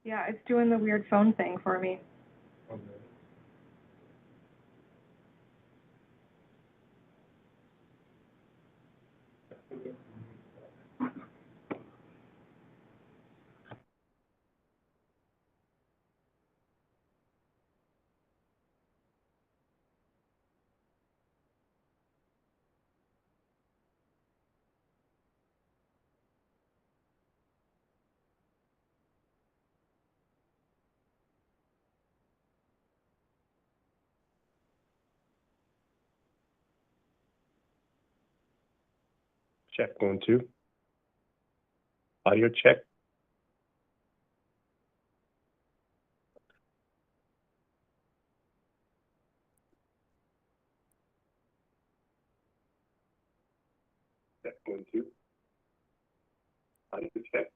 Yeah, it's doing the weird phone thing for me. Check 1, 2. Audio check. Check 1, 2. Audio check.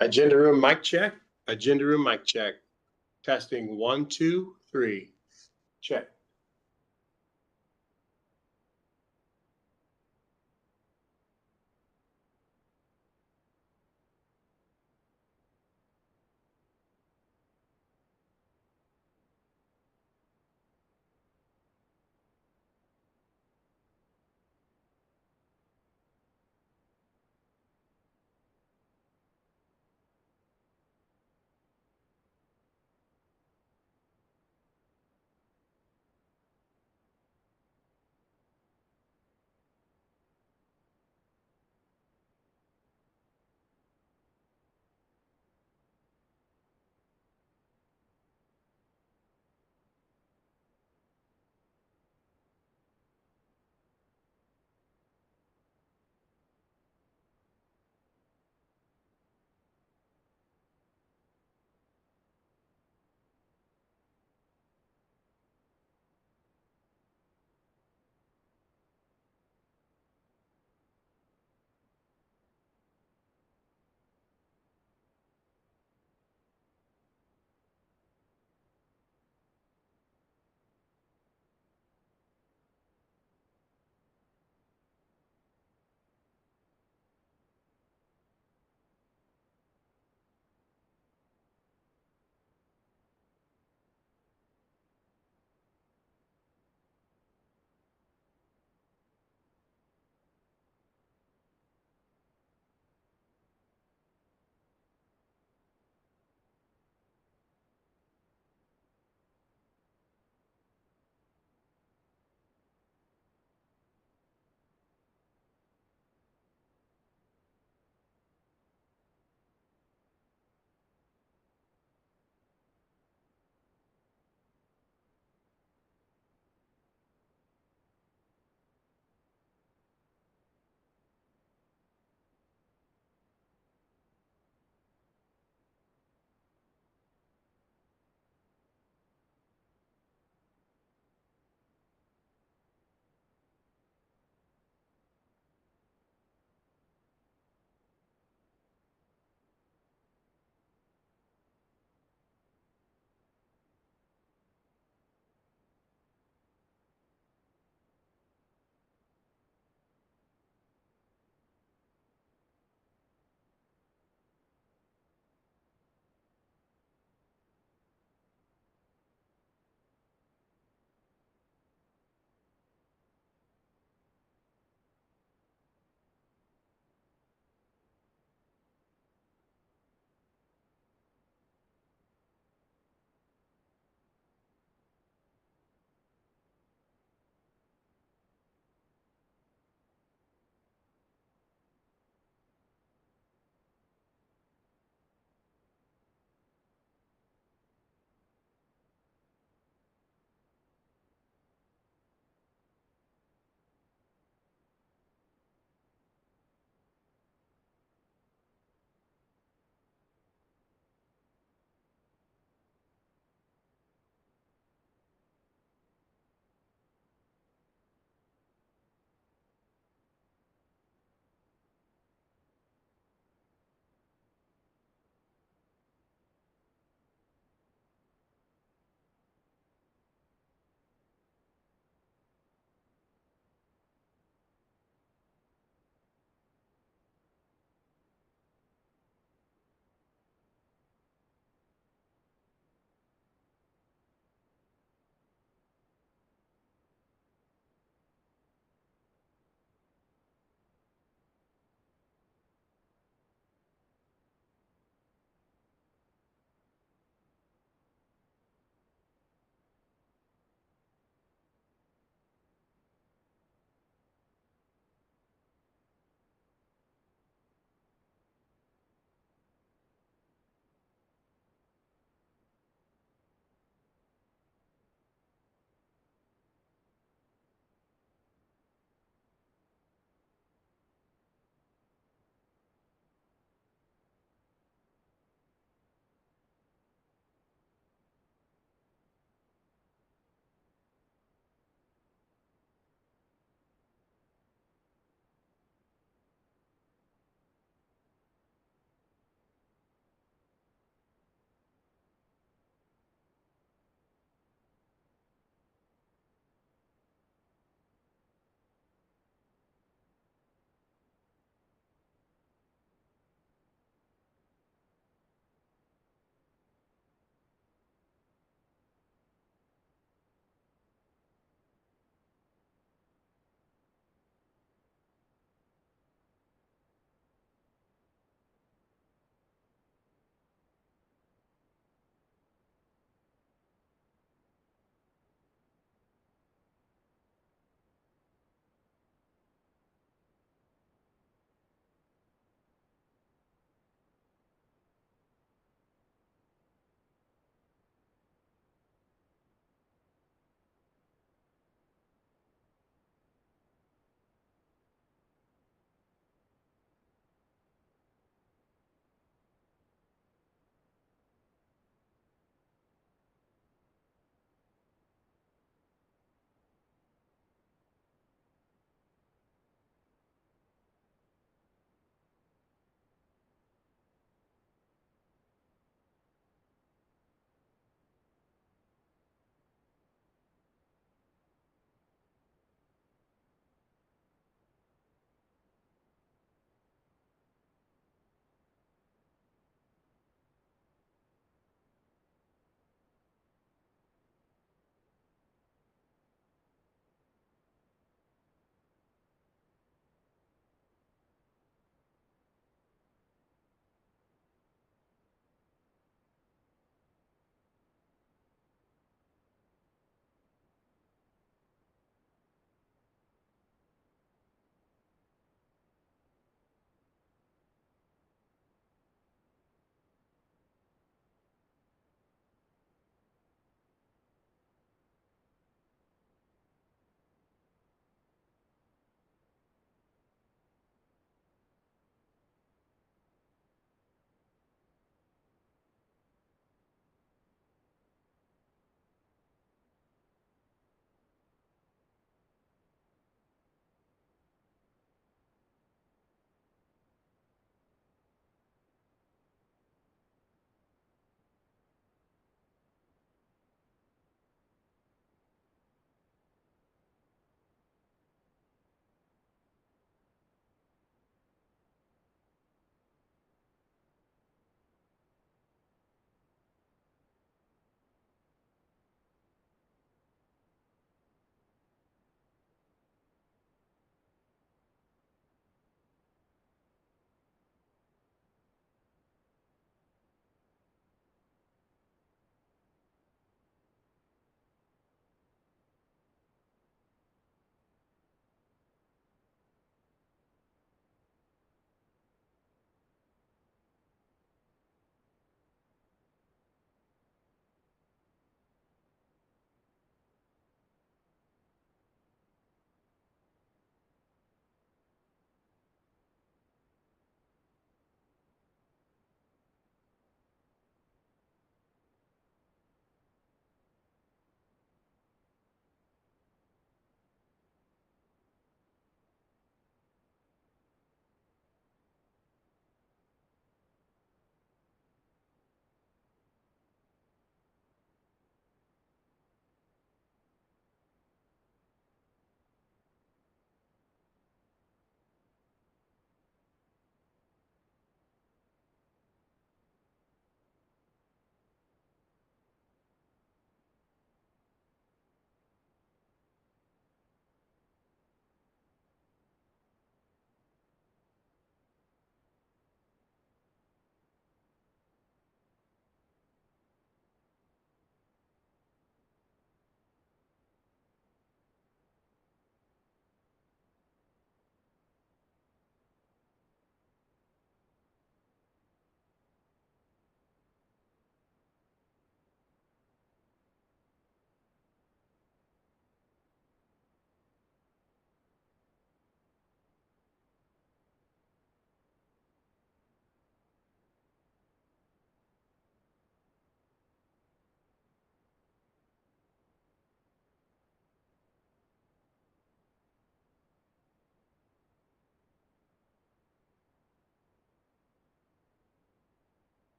Agenda room mic check. Agenda room mic check. Testing 1, 2, 3. Check.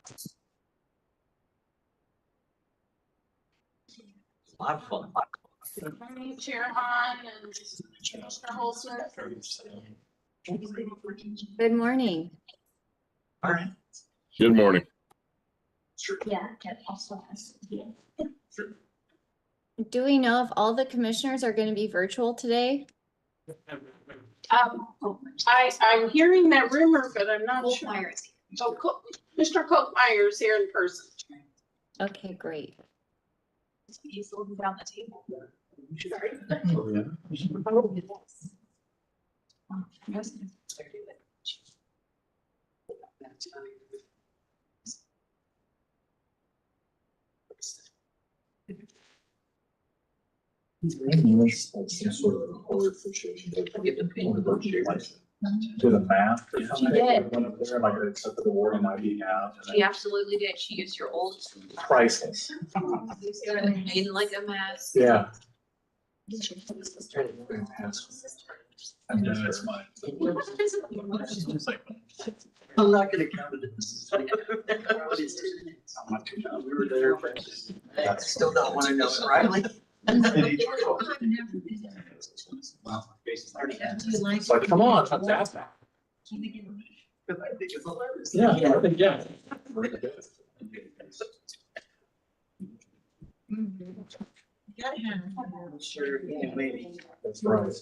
A lot of fun. Chair Han and Mr. Holzer. Good morning. All right. Good morning. Yeah, that also has. Do we know if all the commissioners are going to be virtual today? I'm hearing that rumor, but I'm not sure. So Mr. Kochmeyer's here in person. Okay, great. He's looking down the table. To the math. She did. Went up there, like, accepted the award on my behalf. and She absolutely did. She is your oldest. Priceless. Made like a mess. Yeah. And then it's mine. She's just like, I'm not gonna count it. I'm not too sure. We were there. I still don't wanna know, Riley. It's like, come on, fantastic. Yeah, I think, yeah. Sure, yeah, maybe. That's right.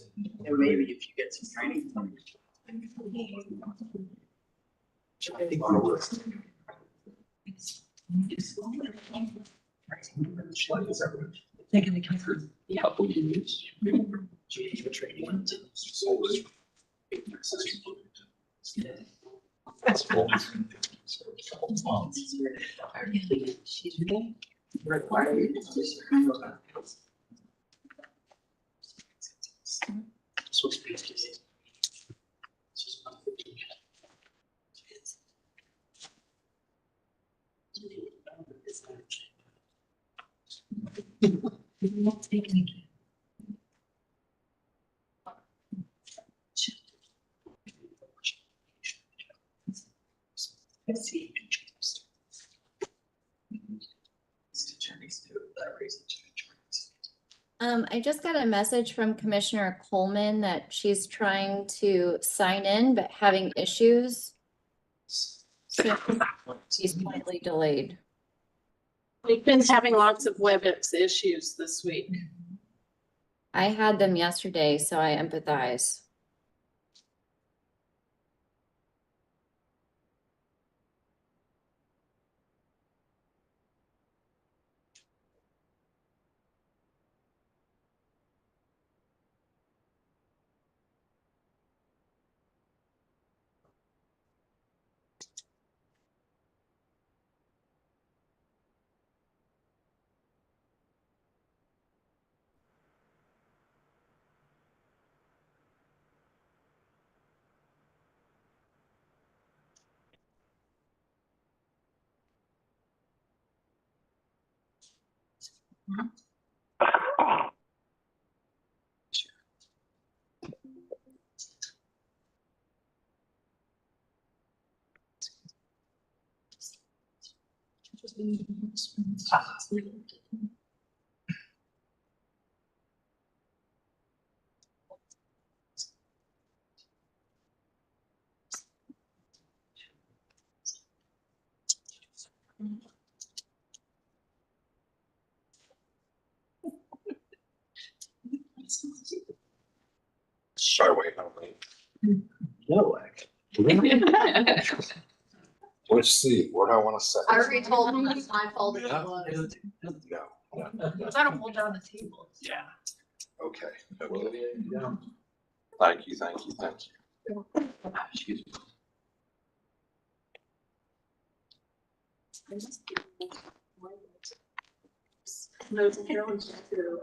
And maybe if you get some training. Taking the comfort. Yeah. Couple years. Change the training. That's cool. She's really required. I just got a message from Commissioner Coleman that she's trying to sign in, but having issues. So she's slightly delayed. We've been having lots of WebEx issues this week. I had them yesterday, so I empathize. Shy away, No, let's see, where do I want to set? I already told him that's my fault if it Yeah. was. No, Cause I don't hold down the table. Yeah. okay. Yeah. Thank you, thank you, thank you. Excuse me. No, Carolyn's too.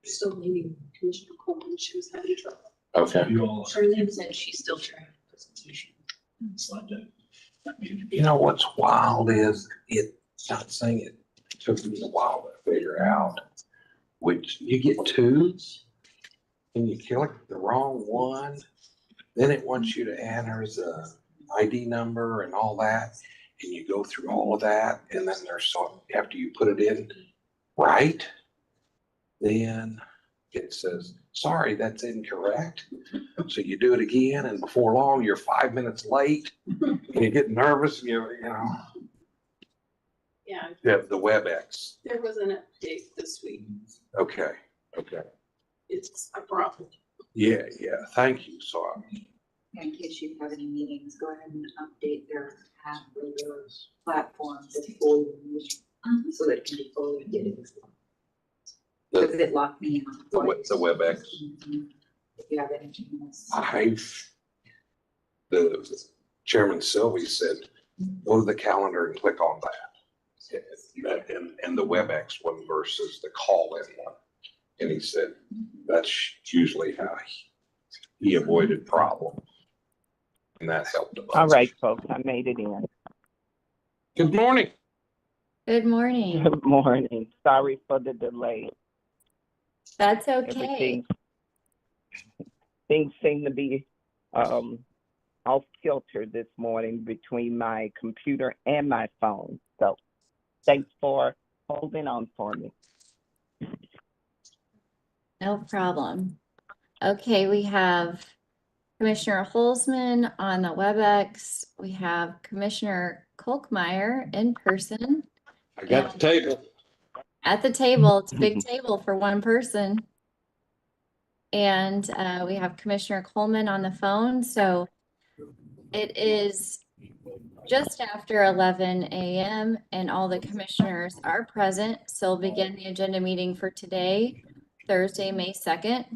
Still meeting Commissioner Coleman, she was having trouble. Okay. Charlene said she's still trying. You know what's wild is not saying it took me a while to figure out, which you get two and you click the wrong one, then it wants you to enter the ID number and all that, and you go through all of that, and then there's some, after you put it in right, then it says, sorry, that's incorrect. So you do it again, and before long, you're 5 minutes late, and you get nervous, and you know. Yeah, Yeah, the WebEx. there was an update this week. Okay. It's a problem. Yeah, thank you. So In case you have any meetings, go ahead and update their app or their platform before you use, so that it can be fully updated. Because it locked me out. the WebEx. If you have any changes. The Chairman Sylvie said, go to the calendar and click on that. And the WebEx one versus the call-in one. And he said, that's usually how he avoided problems. And that helped a bunch. All right, folks, I made it in. Good morning. Good morning. Good morning. Sorry for the delay. That's okay. Things seem to be off kilter this morning between my computer and my phone. So thanks for holding on for me. No problem. Okay, we have Commissioner Holzman on the WebEx. We have Commissioner Kolkmeyer in person. I got the table. At the table, it's a big table for one person. And we have Commissioner Coleman on the phone. So it is just after 11 a.m. and all the commissioners are present. So we'll begin the agenda meeting for today, Thursday, May 2nd.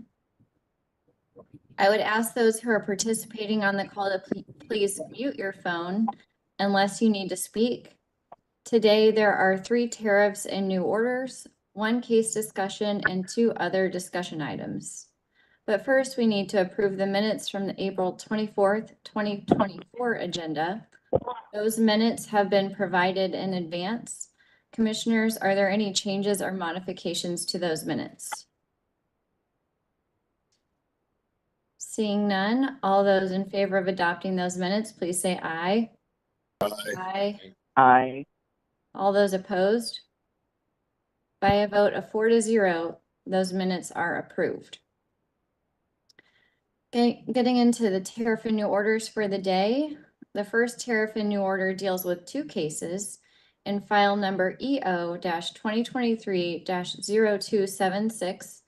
I would ask those who are participating on the call to please mute your phone unless you need to speak. Today, there are 3 tariffs and new orders, 1 case discussion, and 2 other discussion items. But first, we need to approve the minutes from the April 24th, 2024 agenda. Those minutes have been provided in advance. Commissioners, are there any changes or modifications to those minutes? Seeing none, all those in favor of adopting those minutes, please say aye. Aye. Aye. All those opposed? By a vote of 4-0, those minutes are approved. Getting into the tariff and new orders for the day. The first tariff and new order deals with 2 cases in file number EO-2023-0276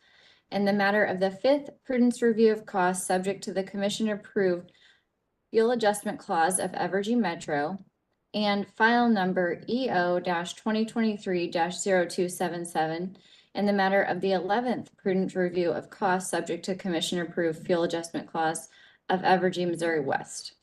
in the matter of the 5th prudence review of costs subject to the commission approved fuel adjustment clause of Evergy Metro, and file number EO-2023-0277 in the matter of the 11th prudent review of costs subject to commission approved fuel adjustment clause of Evergy Missouri West.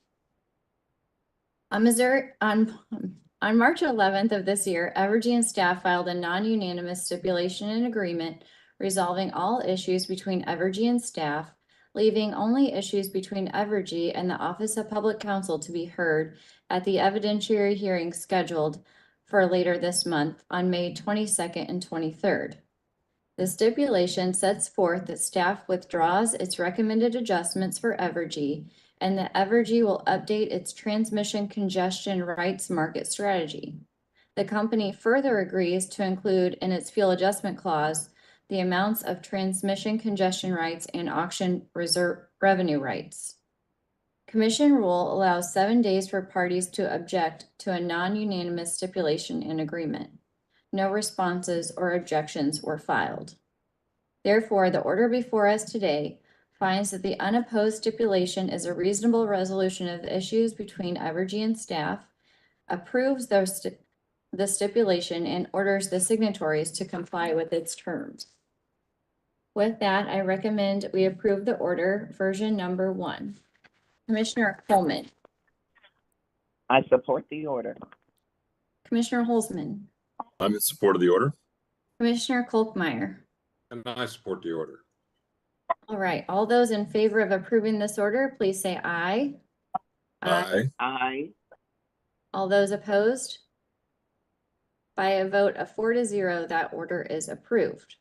On March 11th of this year, Evergy and staff filed a non-unanimous stipulation and agreement resolving all issues between Evergy and staff, leaving only issues between Evergy and the Office of Public Counsel to be heard at the evidentiary hearing scheduled for later this month on May 22nd and 23rd. The stipulation sets forth that staff withdraws its recommended adjustments for Evergy and that Evergy will update its transmission congestion rights market strategy. The company further agrees to include in its fuel adjustment clause the amounts of transmission congestion rights and auction reserve revenue rights. Commission rule allows 7 days for parties to object to a non-unanimous stipulation and agreement. No responses or objections were filed. Therefore, the order before us today finds that the unopposed stipulation is a reasonable resolution of the issues between Evergy and staff, approves the stipulation, and orders the signatories to comply with its terms. With that, I recommend we approve the order, version number 1. Commissioner Coleman. I support the order. Commissioner Holzman. I'm in support of the order. Commissioner Kolkmeyer. And I support the order. All right, all those in favor of approving this order, please say aye. Aye. All those opposed? By a vote of 4-0, that order is approved.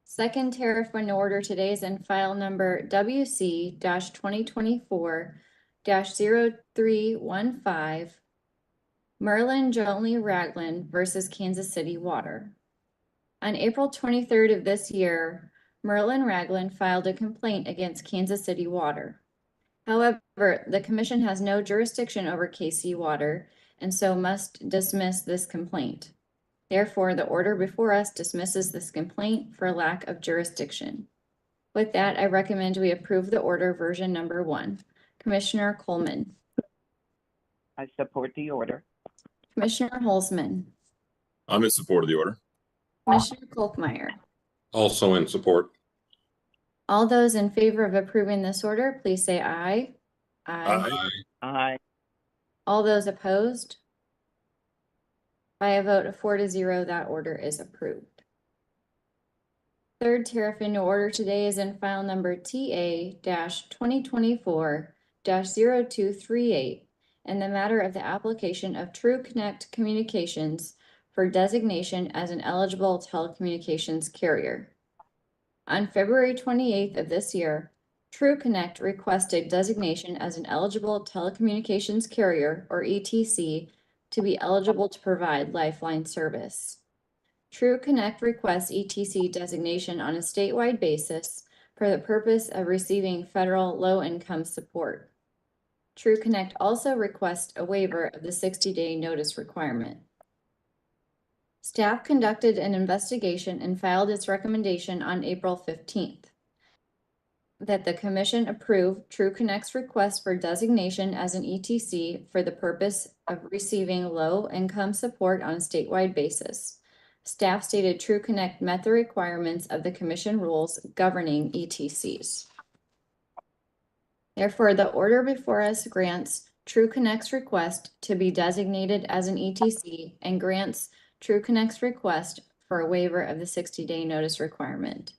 Second tariff in order today is in file number WC-2024-0315, Merlin Jolie Ragland versus Kansas City Water. On April 23rd of this year, Merlin Ragland filed a complaint against Kansas City Water. However, the commission has no jurisdiction over KC Water and so must dismiss this complaint. Therefore, the order before us dismisses this complaint for lack of jurisdiction. With that, I recommend we approve the order version number 1. Commissioner Coleman. I support the order. Commissioner Holzman. I'm in support of the order. Commissioner Kolkmeyer. Also in support. All those in favor of approving this order, please say aye. Aye. All those opposed? By a vote of 4-0, that order is approved. Third tariff in order today is in file number TA-2024-0238 in the matter of the application of True Connect Communications for designation as an eligible telecommunications carrier. On February 28th of this year, True Connect requested designation as an eligible telecommunications carrier, or ETC, to be eligible to provide Lifeline service. True Connect requests ETC designation on a statewide basis for the purpose of receiving federal low-income support. True Connect also requests a waiver of the 60-day notice requirement. Staff conducted an investigation and filed its recommendation on April 15th. That the commission approve True Connect's request for designation as an ETC for the purpose of receiving low-income support on a statewide basis. Staff stated True Connect met the requirements of the commission rules governing ETCs. Therefore, the order before us grants True Connect's request to be designated as an ETC and grants True Connect's request for a waiver of the 60-day notice requirement.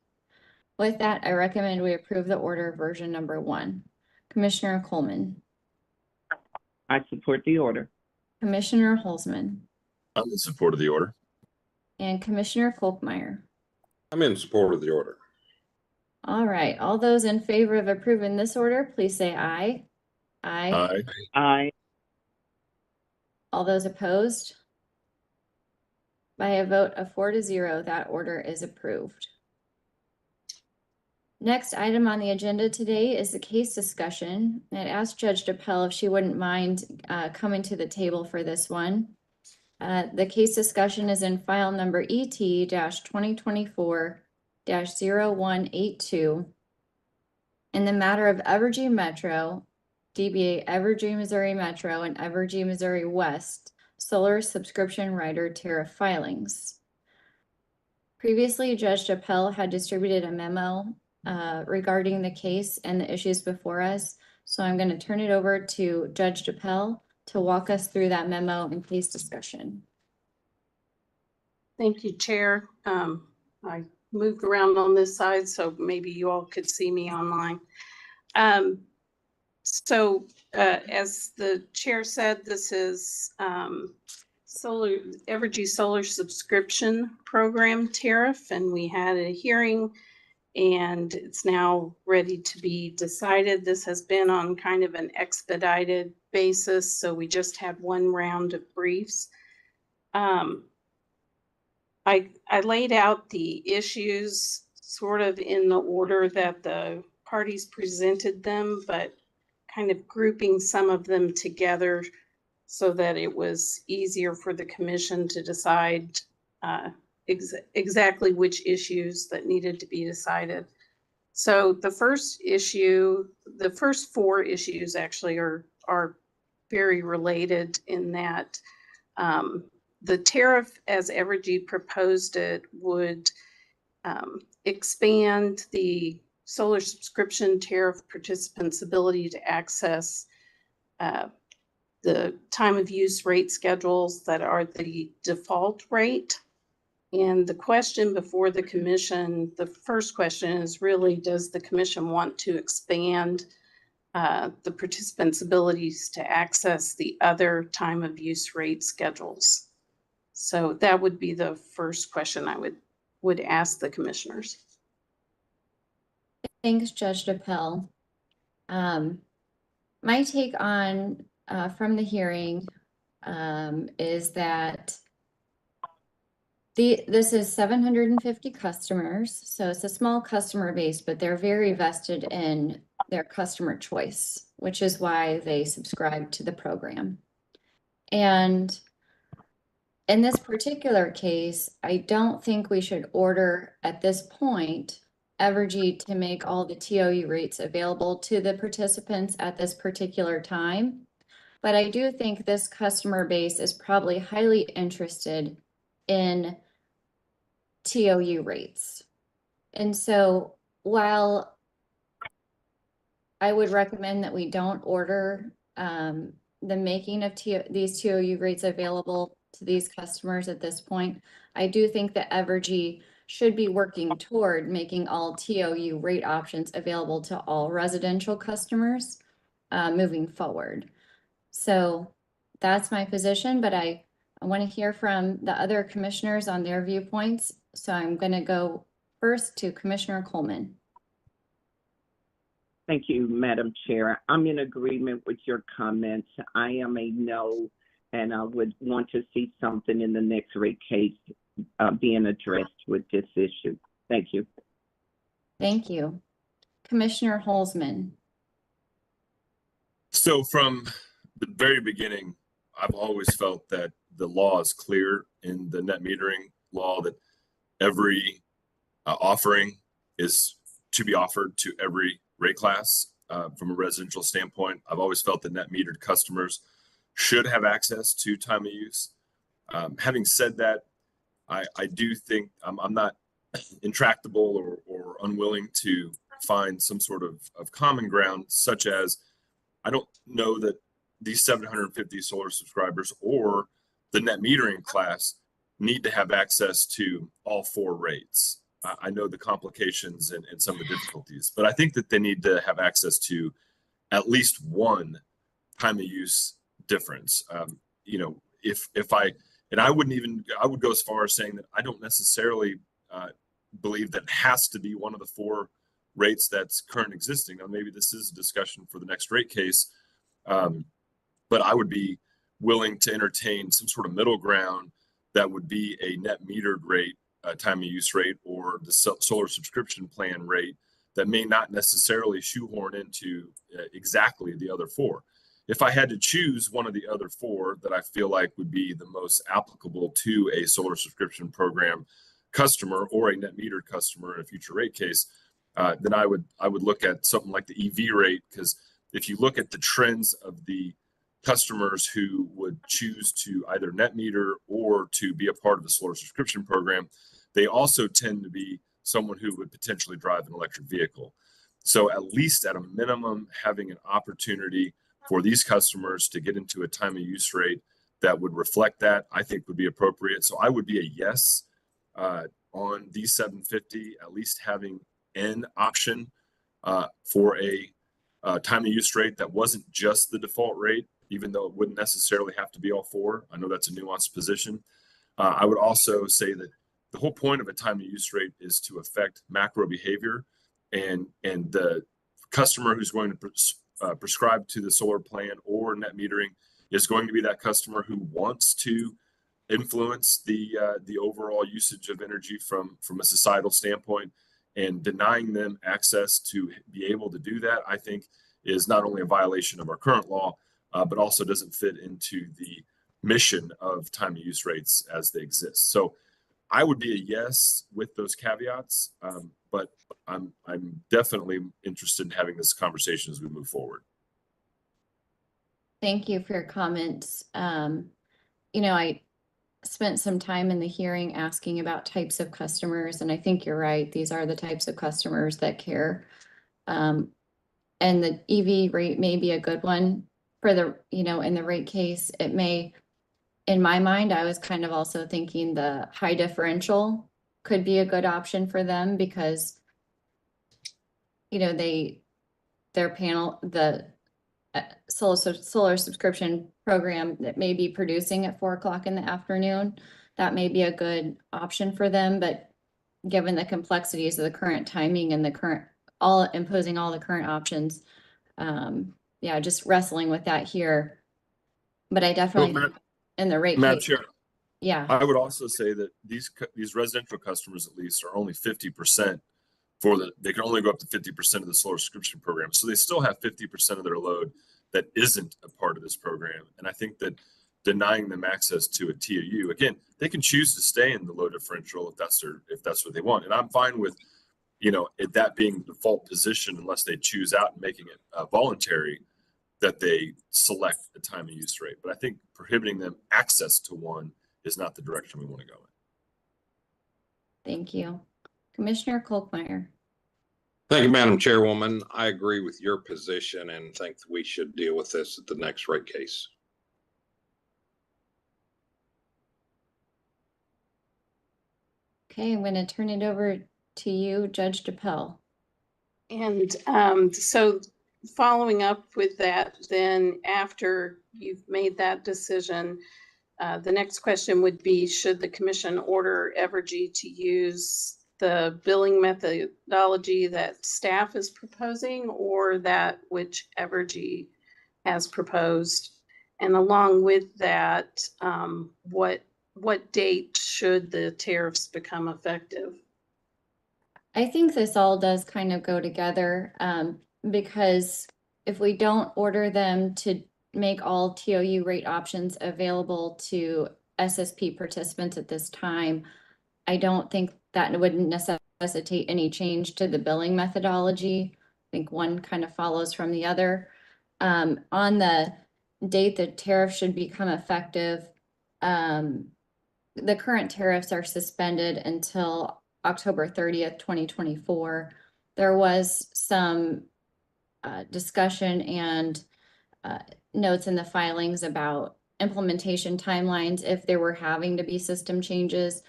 With that, I recommend we approve the order version number 1. Commissioner Coleman. I support the order. Commissioner Holzman. I'm in support of the order. And Commissioner Kolkmeyer. I'm in support of the order. All right, all those in favor of approving this order, please say aye. Aye. All those opposed? By a vote of 4-0, that order is approved. Next item on the agenda today is the case discussion. I'd asked Judge DePel if she wouldn't mind coming to the table for this one. The case discussion is in file number ET-2024-0182 in the matter of Evergy Metro, DBA Evergy Missouri Metro and Evergy Missouri West solar subscription rider tariff filings. Previously, Judge DePel had distributed a memo regarding the case and the issues before us. So I'm going to turn it over to Judge DePel to walk us through that memo and case discussion. Thank you, Chair. I moved around on this side, so maybe you all could see me online. As the chair said, this is Evergy Solar Subscription Program tariff, and we had a hearing and it's now ready to be decided. This has been on kind of an expedited basis, so we just had one round of briefs. I laid out the issues sort of in the order that the parties presented them, but kind of grouping some of them together so that it was easier for the commission to decide exactly which issues that needed to be decided. So the first issue, the first 4 issues actually are very related in that the tariff as Evergy proposed it would expand the solar subscription tariff participants' ability to access the time of use rate schedules that are the default rate And the question before the commission, the first question is really, does the commission want to expand the participants' abilities to access the other time of use rate schedules? So that would be the first question I would ask the commissioners. Thanks, Judge DePel. My take on, from the hearing, is that this is 750 customers, so it's a small customer base, but they're very vested in their customer choice, which is why they subscribe to the program. And in this particular case, I don't think we should order at this point Evergy to make all the TOU rates available to the participants at this particular time. But I do think this customer base is probably highly interested in TOU rates. And so while I would recommend that we don't order the making of these TOU rates available to these customers at this point, I do think that Evergy should be working toward making all TOU rate options available to all residential customers moving forward. So that's my position, but I want to hear from the other commissioners on their viewpoints. So I'm going to go first to Commissioner Coleman. Thank you, Madam Chair. I'm in agreement with your comments. I am a no, and I would want to see something in the next rate case being addressed with this issue. Thank you. Thank you. Commissioner Holzman. So from the very beginning, I've always felt that the law is clear in the net metering law that every offering is to be offered to every rate class from a residential standpoint. I've always felt that net metered customers should have access to time of use. Having said that, I do think I'm not intractable or unwilling to find some sort of common ground, such as I don't know that these 750 solar subscribers or the net metering class need to have access to all four rates. I know the complications and some of the difficulties, but I think that they need to have access to at least one time of use difference. You know, I would go as far as saying that I don't necessarily believe that it has to be one of the four rates that's current existing. Now, maybe this is a discussion for the next rate case, but I would be willing to entertain some sort of middle ground that would be a net metered rate, time of use rate, or the solar subscription plan rate that may not necessarily shoehorn into exactly the other four. If I had to choose one of the other four that I feel like would be the most applicable to a solar subscription program customer or a net metered customer in a future rate case, then I would look at something like the EV rate, because if you look at the trends of the customers who would choose to either net meter or to be a part of the solar subscription program, they also tend to be someone who would potentially drive an electric vehicle. So at least at a minimum, having an opportunity for these customers to get into a time of use rate that would reflect that, I think would be appropriate. So I would be a yes on these 750, at least having an option for a time of use rate that wasn't just the default rate, even though it wouldn't necessarily have to be all four. I know that's a nuanced position. I would also say that the whole point of a time of use rate is to affect macro behavior, and the customer who's going to prescribe to the solar plan or net metering is going to be that customer who wants to influence the overall usage of energy from a societal standpoint, and denying them access to be able to do that, I think, is not only a violation of our current law, but also doesn't fit into the mission of time of use rates as they exist. So I would be a yes with those caveats, but I'm definitely interested in having this conversation as we move forward. Thank you for your comments. You know, I spent some time in the hearing asking about types of customers, and I think you're right. These are the types of customers that care. And the EV rate may be a good one for the, you know, in the rate case. It may in my mind, I was kind of also thinking the high differential could be a good option for them because, you know, their panel, the solar subscription program that may be producing at 4 o'clock in the afternoon, that may be a good option for them, but given the complexities of the current timing and the current, imposing all the current options, yeah, just wrestling with that here. But I definitely, Madam- in the rate Madam case, Chair, yeah, I would also say that these residential customers at least are only 50% they can only go up to 50% of the solar subscription program. So they still have 50% of their load that isn't a part of this program. And I think that denying them access to a TOU, again, they can choose to stay in the low differential if that's what they want. And I'm fine with, that being the default position unless they choose out and making it voluntary that they select a time of use rate. But I think prohibiting them access to one is not the direction we want to go in. thank you. Commissioner Kolkmeyer. Thank you, Madam Chairwoman. I agree with your position and think that we should deal with this at the next rate case. Okay, I'm going to turn it over to you, Judge DePel. And so following up with that, then after you've made that decision, the next question would be, should the commission order Evergy to use the billing methodology that staff is proposing or that which Evergy has proposed? And along with that, what date should the tariffs become effective? I think this all does kind of go together, because if we don't order them to make all TOU rate options available to SSP participants at this time, I don't think that would necessitate any change to the billing methodology. I think one kind of follows from the other. On the date that tariffs should become effective, the current tariffs are suspended until October 30th, 2024. There was some discussion and notes in the filings about implementation timelines if there were having to be system changes.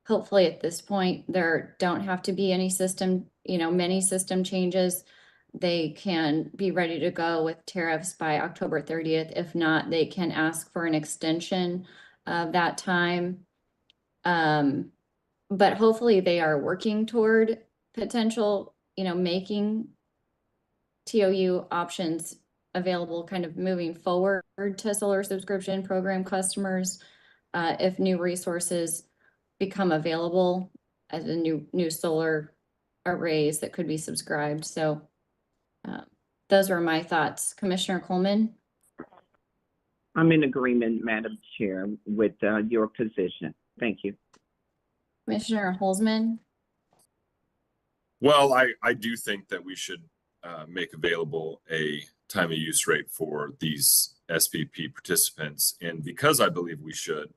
Hopefully at this point, there don't have to be any many system changes. They can be ready to go with tariffs by October 30th. If not, they can ask for an extension of that time. But hopefully they are working toward potential, making TOU options available, kind of moving forward to solar subscription program customers, if new resources become available as a new solar arrays that could be subscribed. So those were my thoughts. Commissioner Coleman? I'm in agreement, Madam Chair, with your position. Thank you. Commissioner Holzman? Well, I do think that we should make available a time of use rate for these SPP participants. And because I believe we should,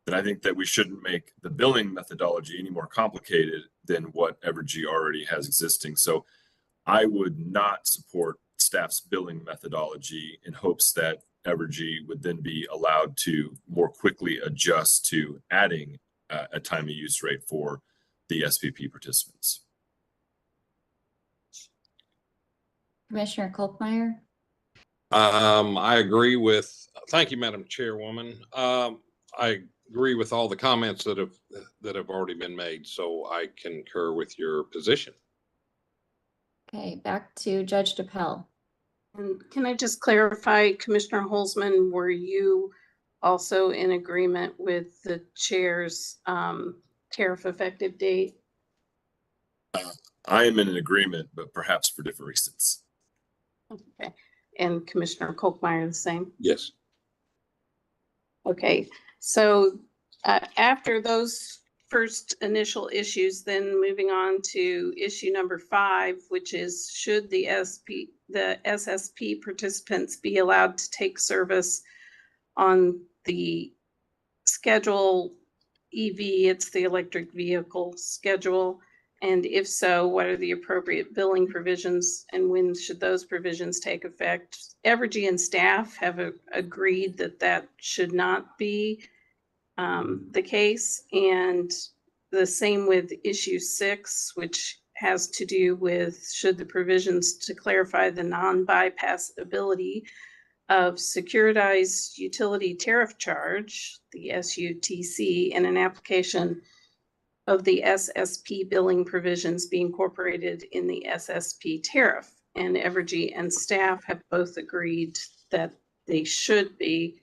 then I think that we shouldn't make the billing methodology any more complicated than what Evergy already has existing. So I would not support staff's billing methodology in hopes that Evergy would then be allowed to more quickly adjust to adding a time of use rate for the SPP participants. Commissioner Kolkmeyer? I agree with, thank you, Madam Chairwoman. I agree with all the comments that have already been made, so I concur with your position. Okay, back to Judge DePel. And can I just clarify, Commissioner Holzman, were you also in agreement with the chair's tariff effective date? I am in an agreement, but perhaps for different reasons. Okay, and Commissioner Kolkmeyer the same? Yes. Okay, so after those first initial issues, then moving on to issue number 5, which is should the SSP participants be allowed to take service on the schedule EV, it's the electric vehicle schedule, And if so, what are the appropriate billing provisions and when should those provisions take effect? Evergy and staff have agreed that that should not be the case. And the same with issue 6, which has to do with should the provisions to clarify the non-bypass ability of securitized utility tariff charge, the SUTC, in an application of the SSP billing provisions be incorporated in the SSP tariff. And Evergy and staff have both agreed that they should be.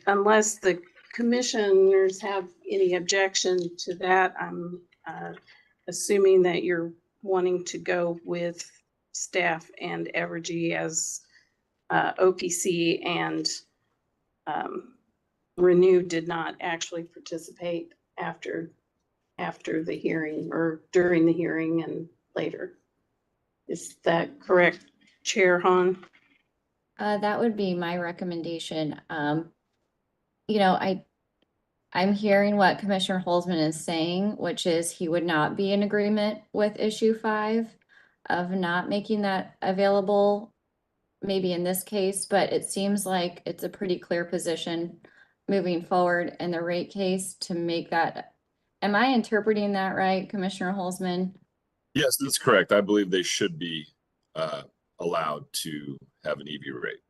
Unless the commissioners have any objection to that, I'm assuming that you're wanting to go with staff and Evergy as OPC and Renew did not actually participate after the hearing or during the hearing and later. Is that correct, Chair Hahn? That would be my recommendation. You know, I'm hearing what Commissioner Holzman is saying, which is he would not be in agreement with issue 5 of not making that available, maybe in this case, but it seems like it's a pretty clear position moving forward in the rate case to make that. Am I interpreting that right, Commissioner Holzman? Yes, that's correct. I believe they should be allowed to have an EV rate.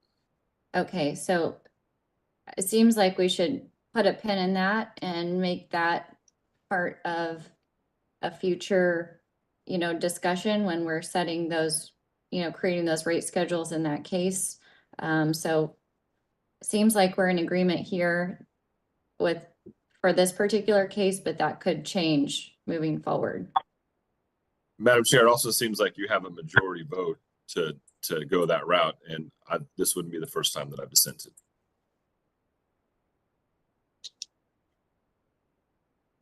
Okay, so it seems like we should put a pin in that and make that part of a future, you know, discussion when we're setting those, you know, creating those rate schedules in that case. So it seems like we're in agreement here for this particular case, but that could change moving forward. Madam Chair, it also seems like you have a majority vote to go that route, and this wouldn't be the first time that I've dissented.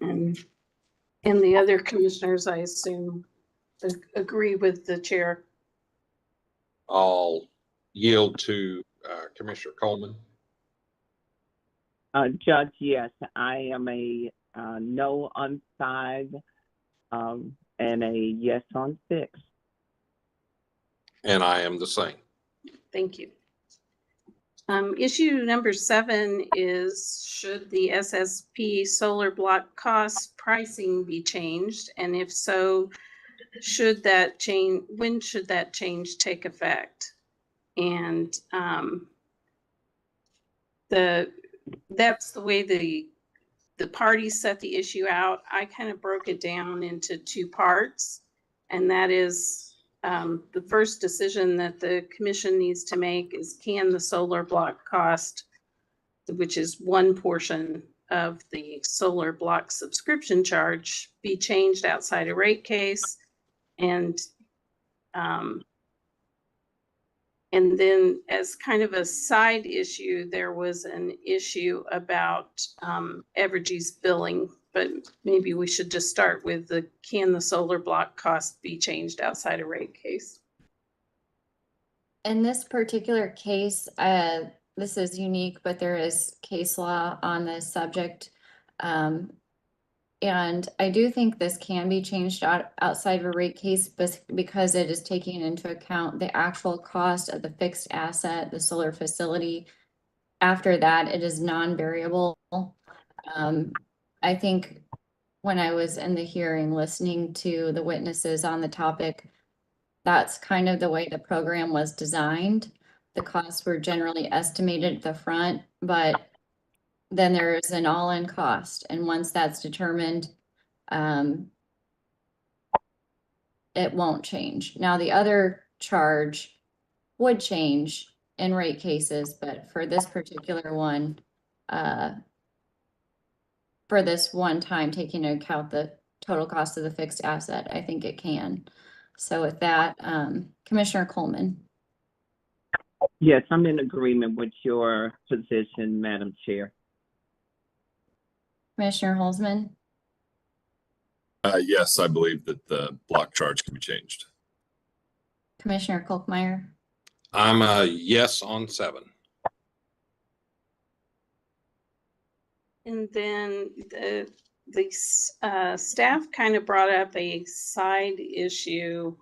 And the other commissioners, I assume, agree with the chair. I'll yield to Commissioner Coleman. Judge, yes, I am a no on 5 and a yes on 6. And I am the same. Thank you. Issue number 7 is should the SSP solar block cost pricing be changed? And if so, should that change, when should that change take effect? And that's the way the parties set the issue out. I kind of broke it down into 2 parts, and that is the first decision that the commission needs to make is can the solar block cost, which is one portion of the solar block subscription charge, be changed outside a rate case? And then as kind of a side issue, there was an issue about Evergy's billing, but maybe we should just start with can the solar block cost be changed outside a rate case? In this particular case, this is unique, but there is case law on this subject. And I do think this can be changed outside of a rate case because it is taking into account the actual cost of the fixed asset, the solar facility. After that, it is non-variable. I think when I was in the hearing, listening to the witnesses on the topic, that's kind of the way the program was designed. The costs were generally estimated at the front, but then there's an all-in cost. And once that's determined, it won't change. Now, the other charge would change in rate cases, but for this particular one, for this one time, taking into account the total cost of the fixed asset, I think it can. So with that, Commissioner Coleman. Yes, I'm in agreement with your position, Madam Chair. Commissioner Holzman. Yes, I believe that the block charge can be changed. Commissioner Kolkmeyer. I'm a yes on 7. And then staff kind of brought up a side issue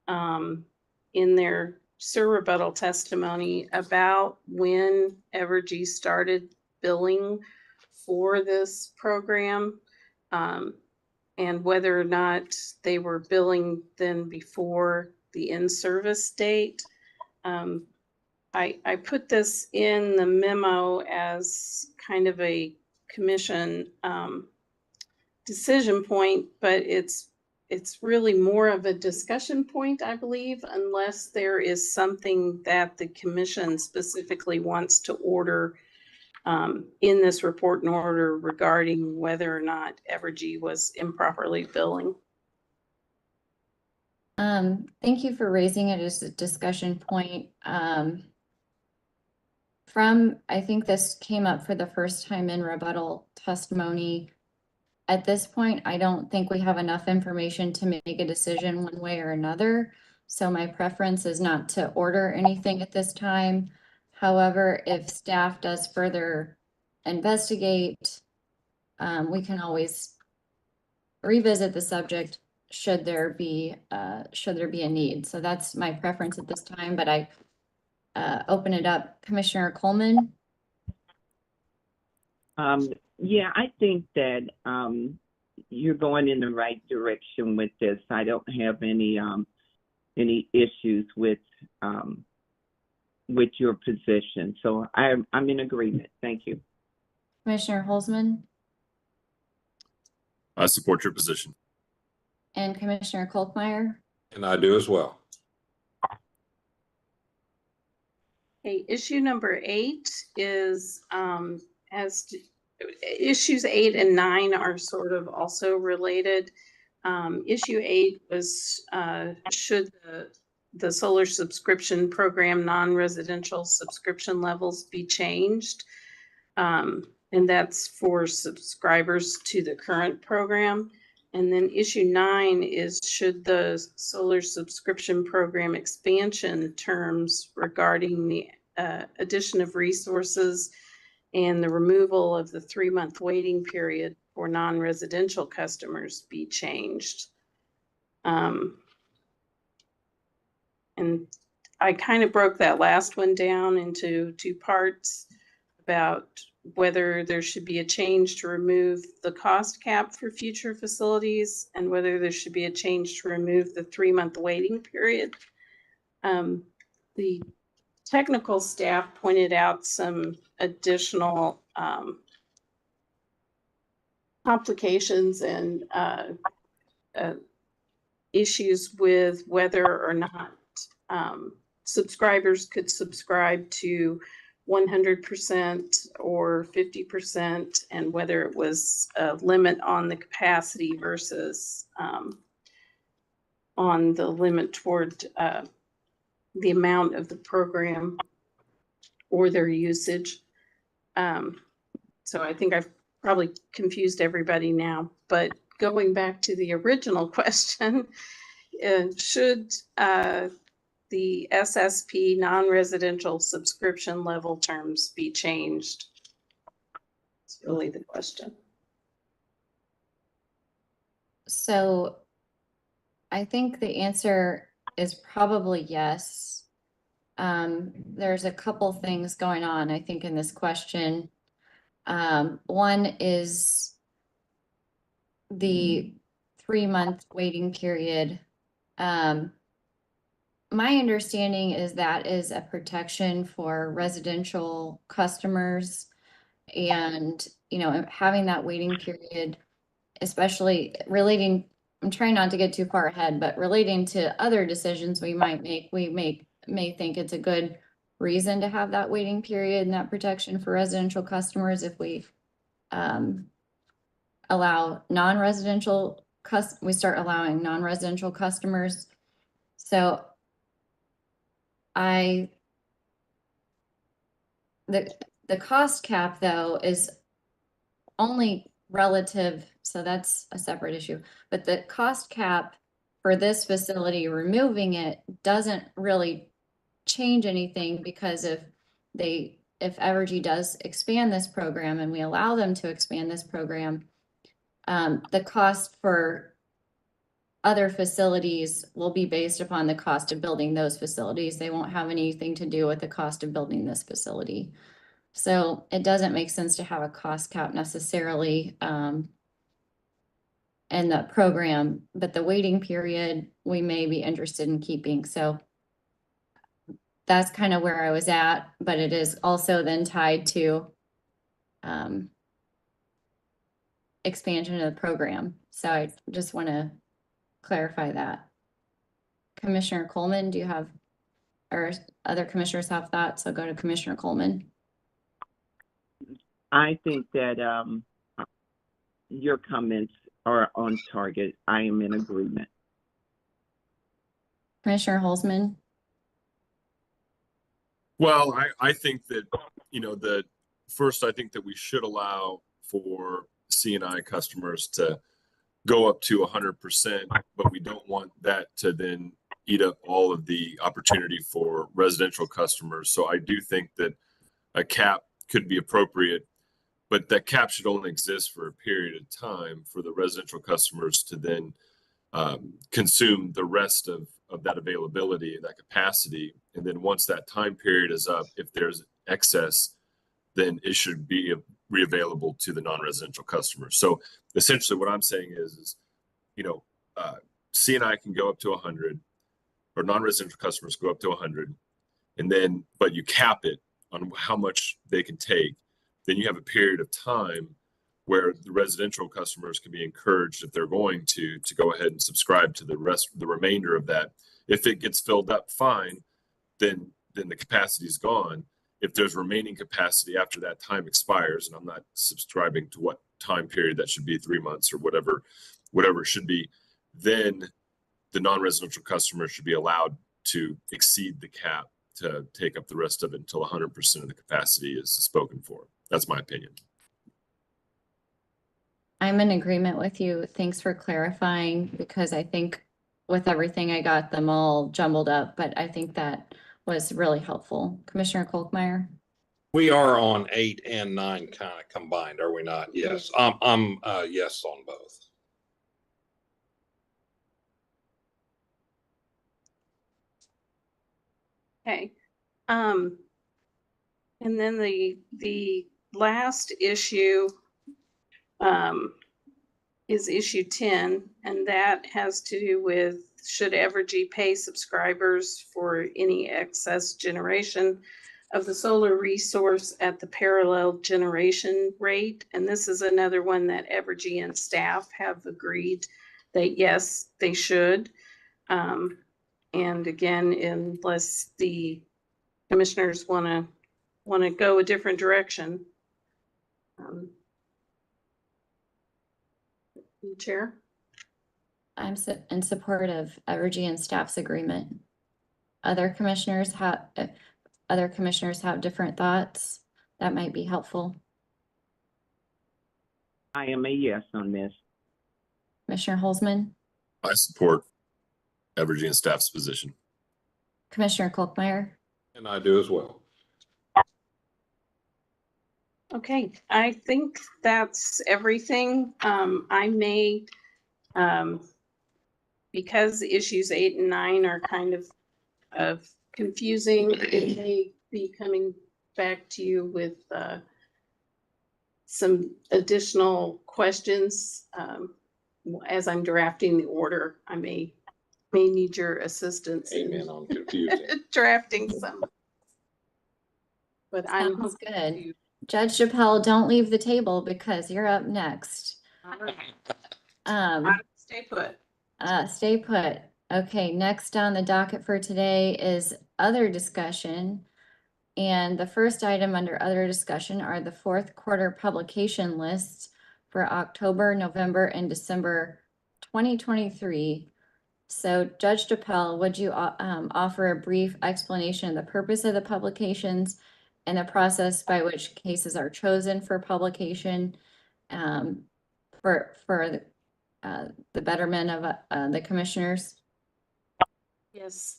in their rebuttal testimony about when Evergy started billing for this program, and whether or not they were billing then before the in-service date. I put this in the memo as kind of a commission decision point, but it's really more of a discussion point, I believe, unless there is something that the commission specifically wants to order in this report and order regarding whether or not Evergy was improperly billing. Thank you for raising it as a discussion point. I think this came up for the first time in rebuttal testimony. At this point, I don't think we have enough information to make a decision one way or another. So my preference is not to order anything at this time. However, if staff does further investigate, we can always revisit the subject should there be a need. So that's my preference at this time, but I open it up. Commissioner Coleman? Yeah, I think that you're going in the right direction with this. I don't have any issues with your position. So I'm in agreement. Thank you. Commissioner Holzman? I support your position. And Commissioner Kolkmeyer? And I do as well. Okay, issue number 8 is issues 8 and 9 are sort of also related. Issue 8 was should the solar subscription program non-residential subscription levels be changed? And that's for subscribers to the current program. And then issue 9 is should the solar subscription program expansion terms regarding the addition of resources and the removal of the 3-month waiting period for non-residential customers be changed. And I kind of broke that last one down into 2 parts about whether there should be a change to remove the cost cap for future facilities and whether there should be a change to remove the 3-month waiting period. The technical staff pointed out some additional complications and issues with whether or not subscribers could subscribe to 100% or 50%, and whether it was a limit on the capacity versus on the limit toward the amount of the program or their usage. So I think I've probably confused everybody now, but going back to the original question, should the SSP non-residential subscription level terms be changed? It's really the question. So I think the answer is probably yes. There's a couple things going on, I think, in this question. One is the 3-month waiting period. My understanding is that is a protection for residential customers, and, you know, having that waiting period, especially relating, I'm trying not to get too far ahead, but relating to other decisions we might make, we may think it's a good reason to have that waiting period and that protection for residential customers if we allow non-residential we start allowing non-residential customers. So the cost cap, though, is only relative, so that's a separate issue. But the cost cap for this facility, removing it doesn't really change anything, because if Evergy does expand this program and we allow them to expand this program, The cost for other facilities will be based upon the cost of building those facilities. They won't have anything to do with the cost of building this facility. So it doesn't make sense to have a cost cap necessarily in the program, but the waiting period, we may be interested in keeping. So that's kind of where I was at, but it is also then tied to expansion of the program. So I just want to clarify that. Commissioner Coleman, do you have, or other commissioners have thoughts? I'll go to Commissioner Coleman. I think that your comments are on target. I am in agreement. Commissioner Holzman? Well, I think that, you know, that first, I think that we should allow for C&I customers to go up to 100%, but we don't want that to then eat up all of the opportunity for residential customers. So I do think that a cap could be appropriate, but that cap should only exist for a period of time for the residential customers to then consume the rest of that availability and that capacity. And then once that time period is up, if there's excess, then it should be reavailable to the non-residential customers. So essentially what I'm saying is you know, C&I can go up to 100, or non-residential customers go up to 100, and then, but you cap it on how much they can take. Then you have a period of time where the residential customers can be encouraged, if they're going to go ahead and subscribe to the remainder of that. If it gets filled up, fine, then the capacity is gone. If there's remaining capacity after that time expires, and I'm not subscribing to what time period that should be, 3 months or whatever it should be, then the non-residential customer should be allowed to exceed the cap to take up the rest of it until 100% of the capacity is spoken for. That's my opinion. I'm in agreement with you. Thanks for clarifying, because I think with everything, I got them all jumbled up, but I think that was really helpful. Commissioner Kolkmeyer? We are on 8 and 9 kind of combined, are we not? Yes, I'm yes on both. Okay. And then the last issue is issue 10, and that has to do with should Evergy pay subscribers for any excess generation of the solar resource at the parallel generation rate. And this is another one that Evergy and staff have agreed that yes, they should. And again, unless the commissioners want to go a different direction. Chair? I'm in support of Evergy and staff's agreement. Other commissioners have, if other commissioners have different thoughts, that might be helpful. I am a yes on this. Commissioner Holzman? I support Evergy and staff's position. Commissioner Kolkmeyer? And I do as well. Okay, I think that's everything. I may, because issues 8 and 9 are kind of confusing, it may be coming back to you with some additional questions. As I'm drafting the order, I may need your assistance Amen on confusing. drafting some. But I'm Sounds good. Judge Chappelle, don't leave the table because you're up next. Stay put. Stay put. Okay, next on the docket for today is other discussion. And the first item under other discussion are the fourth quarter publication lists for October, November, and December 2023. So Judge DePel, would you offer a brief explanation of the purpose of the publications and the process by which cases are chosen for publication for the betterment of the commissioners? Yes.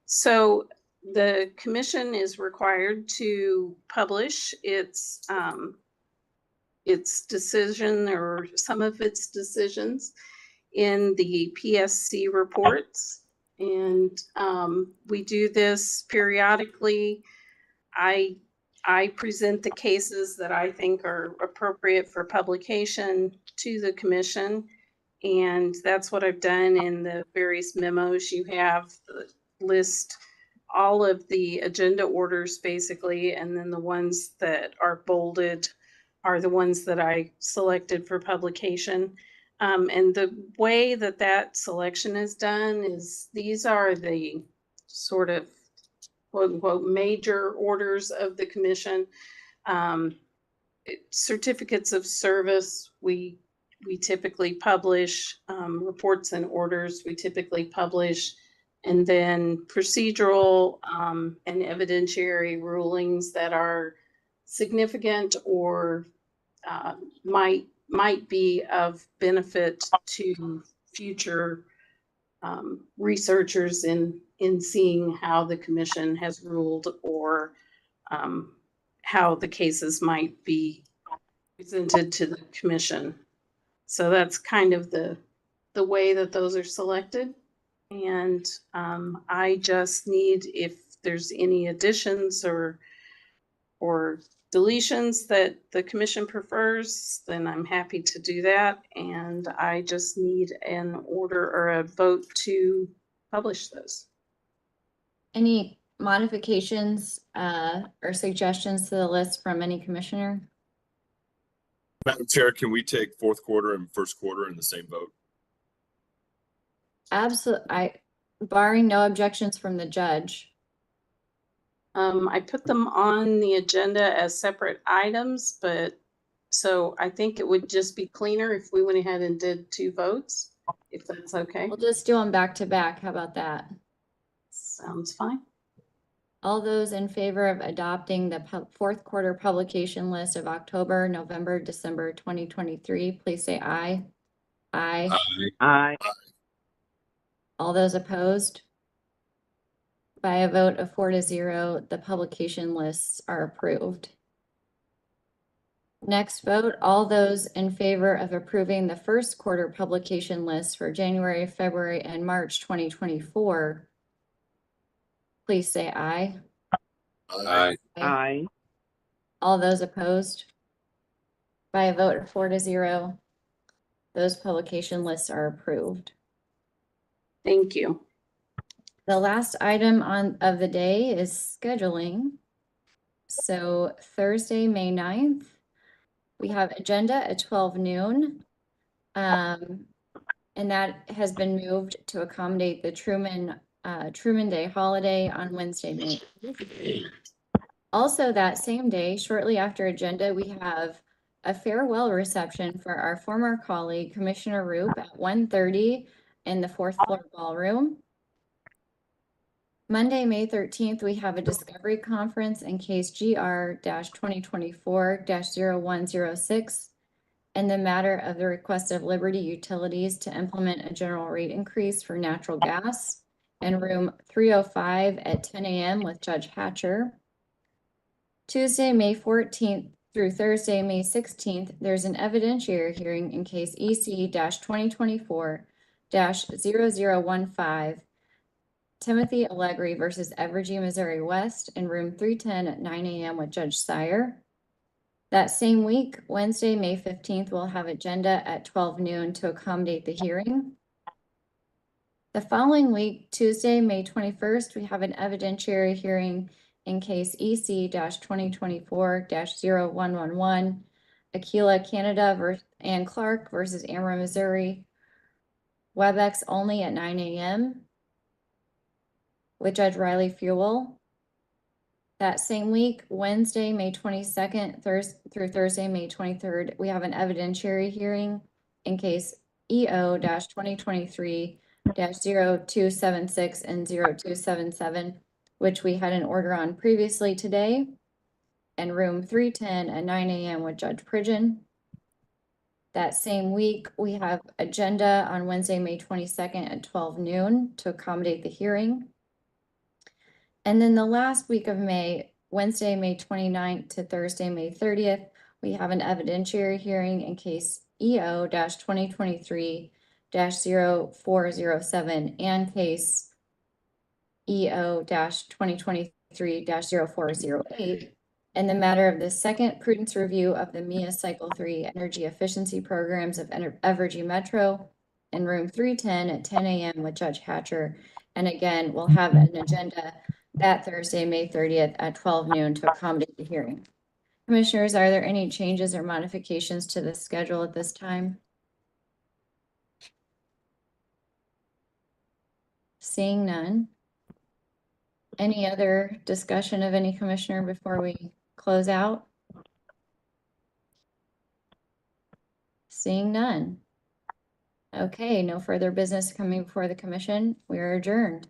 So the commission is required to publish its its decision or some of its decisions in the PSC reports. And we do this periodically. I present the cases that I think are appropriate for publication to the commission. And that's what I've done in the various memos you have, list all of the agenda orders basically, and then the ones that are bolded are the ones that I selected for publication. And the way that that selection is done is these are the sort of quote unquote major orders of the commission. Certificates of service, we typically publish, reports and orders we typically publish, and then procedural and evidentiary rulings that are significant or might be of benefit to future researchers in seeing how the commission has ruled or how the cases might be presented to the commission. So that's kind of the way that those are selected. And I just need, if there's any additions or deletions that the commission prefers, then I'm happy to do that. And I just need an order or a vote to publish those. Any modifications or suggestions to the list from any commissioner? Madam Chair, can we take fourth quarter and first quarter in the same vote? Absolutely. Barring no objections from the judge. I put them on the agenda as separate items, but so I think it would just be cleaner if we went ahead and did 2 votes, if that's okay. We'll just do them back to back. How about that? Sounds fine. All those in favor of adopting the fourth quarter publication list of October, November, December 2023, please say aye. Aye. Aye. All those opposed? By a vote of 4-0, the publication lists are approved. Next vote, all those in favor of approving the first quarter publication list for January, February, and March 2024, please say aye. Aye. Aye. All those opposed? By a vote of 4-0, those publication lists are approved. Thank you. The last item of the day is scheduling. So Thursday, May 9th, we have agenda at 12 noon. And that has been moved to accommodate the Truman Day holiday on Wednesday, May 8th. Also that same day, shortly after agenda, we have a farewell reception for our former colleague, Commissioner Roop, at 1:30 in the 4th floor ballroom. Monday, May 13th, we have a discovery conference in case GR-2024-0106 in the matter of the request of Liberty Utilities to implement a general rate increase for natural gas in room 305 at 10 a.m. with Judge Hatcher. Tuesday, May 14th through Thursday, May 16th, there's an evidentiary hearing in case EC-2024-0015 Timothy Allegri versus Evergy, Missouri West in room 310 at 9 a.m. with Judge Sire. That same week, Wednesday, May 15th, we'll have agenda at 12 noon to accommodate the hearing. The following week, Tuesday, May 21st, we have an evidentiary hearing in case EC-2024-0111 Aquila Canada and Clark versus Ameren, Missouri. WebEx only at 9 a.m. with Judge Riley Fuel. That same week, Wednesday, May 22nd through Thursday, May 23rd, we have an evidentiary hearing in case EO-2023-0276 and 0277, which we had an order on previously today, and room 310 at 9 a.m. with Judge Pridgeon. That same week, we have agenda on Wednesday, May 22nd at 12 noon to accommodate the hearing. And then the last week of May, Wednesday, May 29th to Thursday, May 30th, We have an evidentiary hearing in case EO 2023 0407 and case EO 2023 0408. In the matter of the second prudence review of the MIA Cycle 3 energy efficiency programs of Evergy Metro in room 310 at 10 a.m. with Judge Hatcher. And again, we'll have an agenda that Thursday, May 30th at 12 noon to accommodate the hearing. Commissioners, are there any changes or modifications to the schedule at this time? Seeing none. Any other discussion of any commissioner before we close out? Seeing none. Okay, no further business coming before the commission. We are adjourned.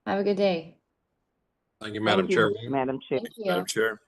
Have a good day. Thank you, Madam Thank you, Chairwoman. Madam Chair. Thank you. Madam Chair.